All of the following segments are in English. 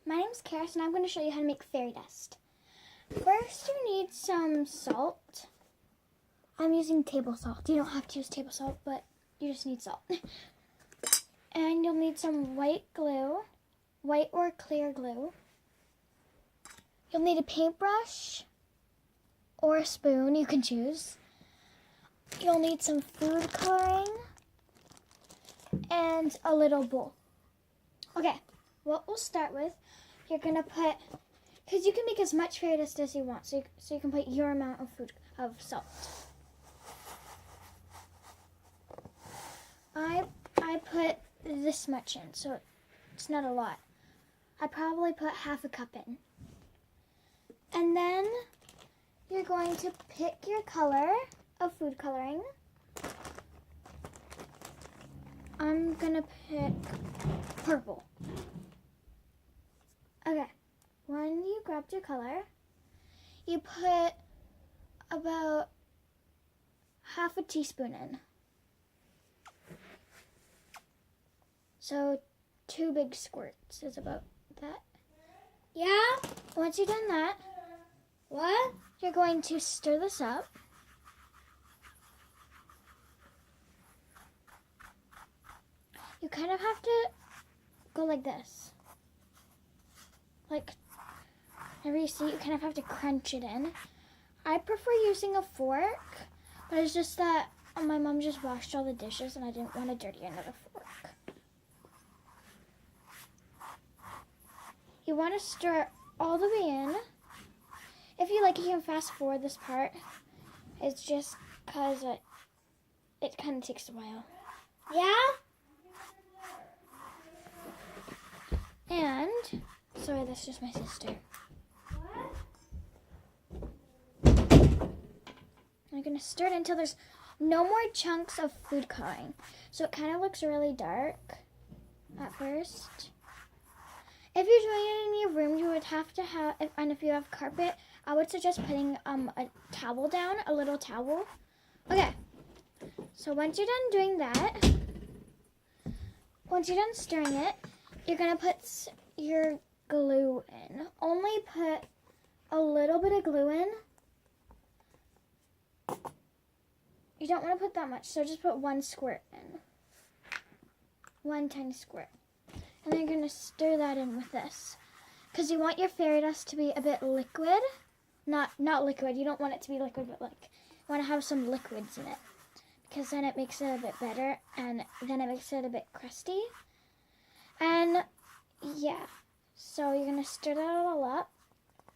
My name's Karis, and I'm going to show you how to make fairy dust. First, you need some salt. I'm using table salt. You don't have to use table salt, but you just need salt. And you'll need some white glue, white or clear glue. You'll need a paintbrush or a spoon, you can choose. You'll need some food coloring and a little bowl. Okay, what we'll start with, you're going to put, because you can make as much fairy dust as you want, so you can put your amount of salt. I put this much in, so it's not a lot. I probably put half a cup in. And then you're going to pick your color of food coloring. I'm gonna pick purple. Okay, when you grabbed your color, you put about half a teaspoon in. So 2 big squirts is about that. Yeah? Once you've done that, what? You're going to stir this up. You kind of have to go like this. Like, whenever you see it, you kind of have to crunch it in. I prefer using a fork, but it's just that my mom just washed all the dishes and I didn't want to dirty another fork. You want to stir it all the way in. If you like, you can fast forward this part. It's just because it kind of takes a while. Yeah? And, sorry, that's just my sister. I'm going to stir it until there's no more chunks of food coloring. So it kind of looks really dark at first. If you're doing it in your room, you would have to have, and if you have carpet, I would suggest putting a towel down, a little towel. Okay, so once you're done doing that, once you're done stirring it, you're going to put your glue in. Only put a little bit of glue in. You don't want to put that much, so just put 1 squirt in. 1 tiny squirt. And then you're going to stir that in with this. Because you want your fairy dust to be a bit liquid. Not liquid, you don't want it to be liquid, but like, you want to have some liquids in it. Because then it makes it a bit better, and then it makes it a bit crusty. And yeah, so you're going to stir that all up.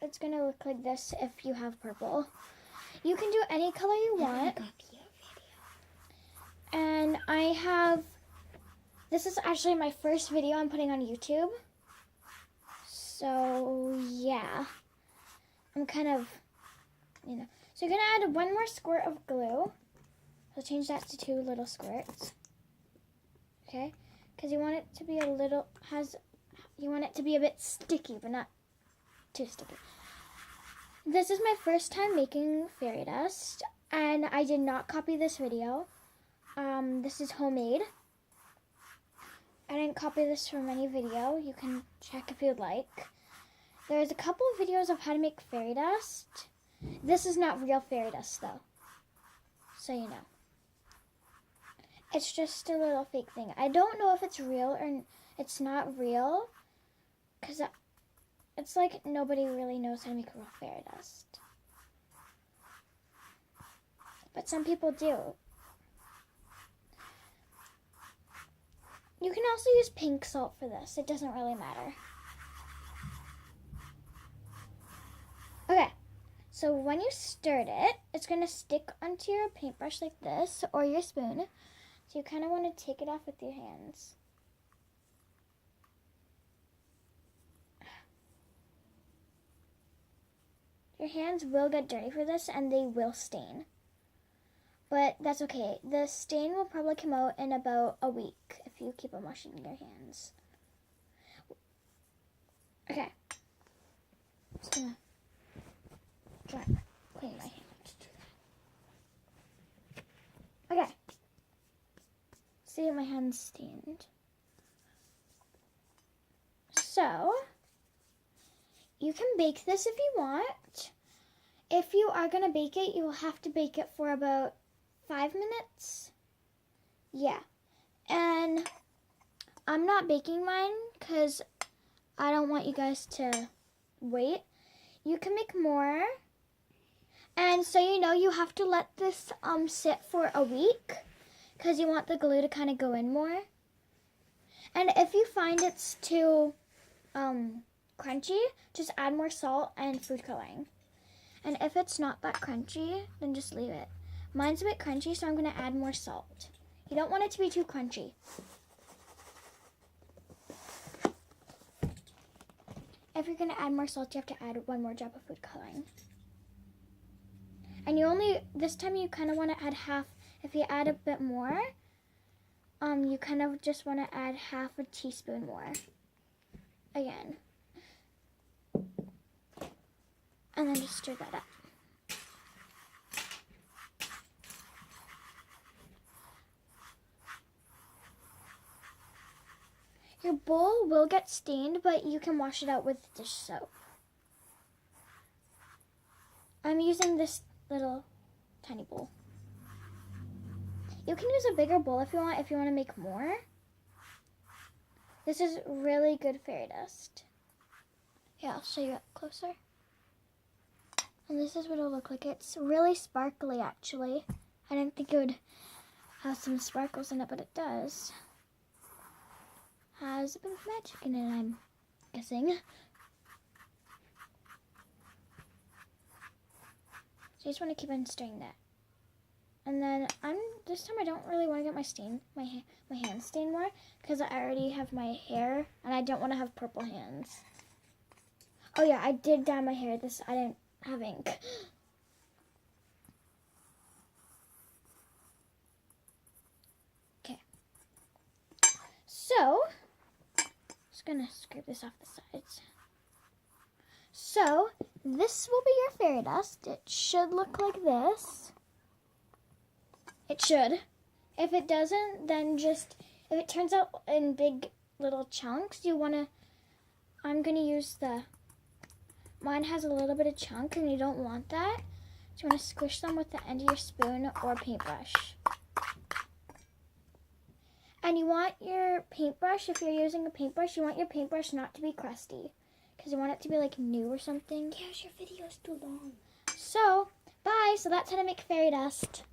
It's going to look like this if you have purple. You can do any color you want. And I have, this is actually my first video I'm putting on YouTube. So yeah, I'm kind of, So you're going to add 1 more squirt of glue. So change that to 2 little squirts. Okay? Because you want it to be you want it to be a bit sticky, but not too sticky. This is my first time making fairy dust, and I did not copy this video. This is homemade. I didn't copy this from any video. You can check if you'd like. There's a couple of videos of how to make fairy dust. This is not real fairy dust, though. So you know. It's just a little fake thing. I don't know if it's real or it's not real, because it's like nobody really knows how to make real fairy dust. But some people do. You can also use pink salt for this. It doesn't really matter. Okay, so when you stirred it, it's going to stick onto your paintbrush like this, or your spoon. So you kind of want to take it off with your hands. Your hands will get dirty for this, and they will stain. But that's okay. The stain will probably come out in about a week if you keep on washing your hands. Okay. I'm just going to clean my hands. Okay. See, my hand's stained. So, you can bake this if you want. If you are going to bake it, you will have to bake it for about 5 minutes. Yeah. And I'm not baking mine because I don't want you guys to wait. You can make more. And so you have to let this sit for a week because you want the glue to kind of go in more. And if you find it's too crunchy, just add more salt and food coloring. And if it's not that crunchy, then just leave it. Mine's a bit crunchy, so I'm going to add more salt. You don't want it to be too crunchy. If you're going to add more salt, you have to add 1 more drop of food coloring. And this time you kind of want to add half. If you add a bit more, you kind of just want to add half a teaspoon more. Again. And then just stir that up. Your bowl will get stained, but you can wash it out with dish soap. I'm using this little tiny bowl. You can use a bigger bowl if you want to make more. This is really good fairy dust. Yeah, I'll show you up closer. And this is what it'll look like. It's really sparkly, actually. I didn't think it would have some sparkles in it, but it does. Has a bit of magic in it, I'm guessing. So you just want to keep on stirring that. And then this time I don't really want to get my hands stained more because I already have my hair and I don't want to have purple hands. Oh yeah, I did dye my hair. I didn't have ink. Okay. So, just gonna scrape this off the sides. So, this will be your fairy dust. It should look like this. It should. If it doesn't, then if it turns out in big little chunks, I'm gonna use mine has a little bit of chunk and you don't want that. So you want to squish them with the end of your spoon or paintbrush. And you want your paintbrush, if you're using a paintbrush, you want your paintbrush not to be crusty. Because you want it to be like new or something. Gosh, your video's too long. So, bye. So that's how to make fairy dust.